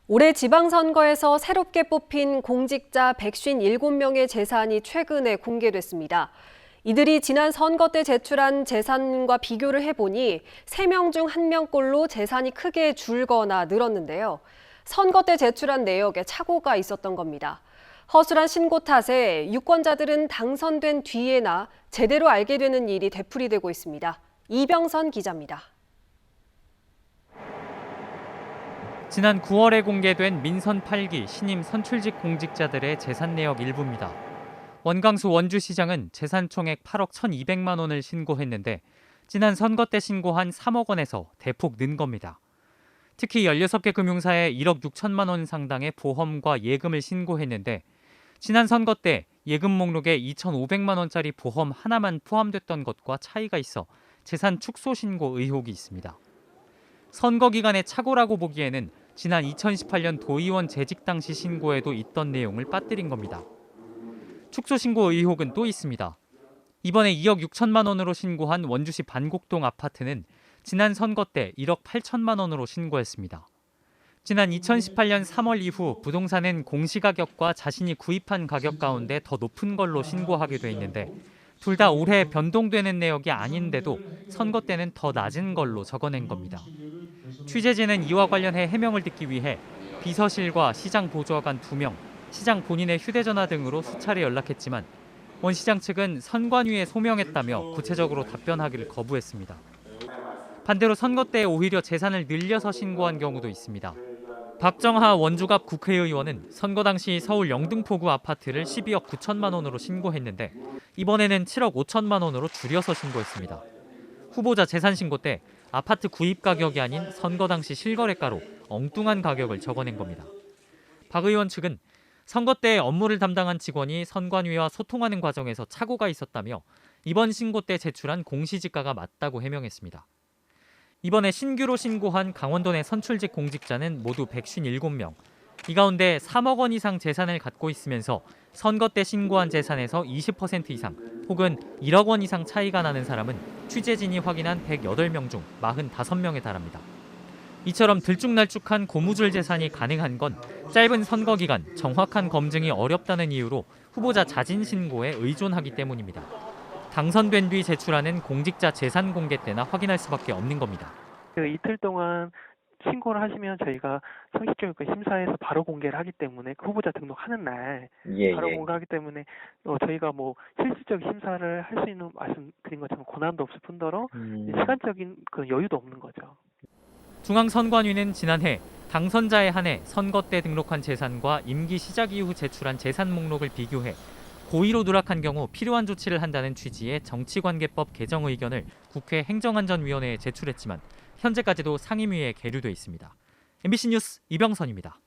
올해 지방선거에서 새롭게 뽑힌 공직자 157명의 재산이 최근에 공개됐습니다. 이들이 지난 선거 때 제출한 재산과 비교를 해보니 3명 중 1명꼴로 재산이 크게 줄거나 늘었는데요. 선거 때 제출한 내역에 착오가 있었던 겁니다. 허술한 신고 탓에 유권자들은 당선된 뒤에나 제대로 알게 되는 일이 되풀이되고 있습니다. 이병선 기자입니다. 지난 9월에 공개된 민선 8기 신임 선출직 공직자들의 재산 내역 일부입니다. 원광수 원주시장은 재산 총액 8억 1,200만 원을 신고했는데 지난 선거 때 신고한 3억 원에서 대폭 는 겁니다. 특히 16개 금융사에 1억 6천만 원 상당의 보험과 예금을 신고했는데 지난 선거 때 예금 목록에 2,500만 원짜리 보험 하나만 포함됐던 것과 차이가 있어 재산 축소 신고 의혹이 있습니다. 선거 기간의 착오라고 보기에는 지난 2018년 도의원 재직 당시 신고에도 있던 내용을 빠뜨린 겁니다. 축소 신고 의혹은 또 있습니다. 이번에 2억 6천만 원으로 신고한 원주시 반곡동 아파트는 지난 선거 때 1억 8천만 원으로 신고했습니다. 지난 2018년 3월 이후 부동산은 공시가격과 자신이 구입한 가격 가운데 더 높은 걸로 신고하게 돼 있는데 둘 다 올해 변동되는 내역이 아닌데도 선거 때는 더 낮은 걸로 적어낸 겁니다. 취재진은 이와 관련해 해명을 듣기 위해 비서실과 시장 보좌관 2명, 시장 본인의 휴대전화 등으로 수차례 연락했지만 원 시장 측은 선관위에 소명했다며 구체적으로 답변하기를 거부했습니다. 반대로 선거 때 오히려 재산을 늘려서 신고한 경우도 있습니다. 박정하 원주갑 국회의원은 선거 당시 서울 영등포구 아파트를 12억 9천만 원으로 신고했는데 이번에는 7억 5천만 원으로 줄여서 신고했습니다. 후보자 재산 신고 때 아파트 구입 가격이 아닌 선거 당시 실거래가로 엉뚱한 가격을 적어낸 겁니다. 박 의원 측은 선거 때 업무를 담당한 직원이 선관위와 소통하는 과정에서 착오가 있었다며 이번 신고 때 제출한 공시지가가 맞다고 해명했습니다. 이번에 신규로 신고한 강원도 내 선출직 공직자는 모두 157명. 이 가운데 3억 원 이상 재산을 갖고 있으면서 선거 때 신고한 재산에서 20% 이상 혹은 1억 원 이상 차이가 나는 사람은 취재진이 확인한 108명 중 45명에 달합니다. 이처럼 들쭉날쭉한 고무줄 재산이 가능한 건 짧은 선거 기간 정확한 검증이 어렵다는 이유로 후보자 자진 신고에 의존하기 때문입니다. 당선된 뒤 제출하는 공직자 재산 공개 때나 확인할 수밖에 없는 겁니다. 이틀 동안 신고를 하시면 저희가 성실교육과 심사에서 바로 공개를 하기 때문에 그 후보자 등록하는 날 바로 공개하기 때문에 저희가 뭐 실질적 심사를 할 수 있는 말씀드린 것처럼 권한도 없을 뿐더러 시간적인 그 여유도 없는 거죠. 중앙선관위는 지난해 당선자에 한해 선거 때 등록한 재산과 임기 시작 이후 제출한 재산 목록을 비교해 고의로 누락한 경우 필요한 조치를 한다는 취지의 정치관계법 개정 의견을 국회 행정안전위원회에 제출했지만 현재까지도 상임위에 계류돼 있습니다. MBC 뉴스 이병선입니다.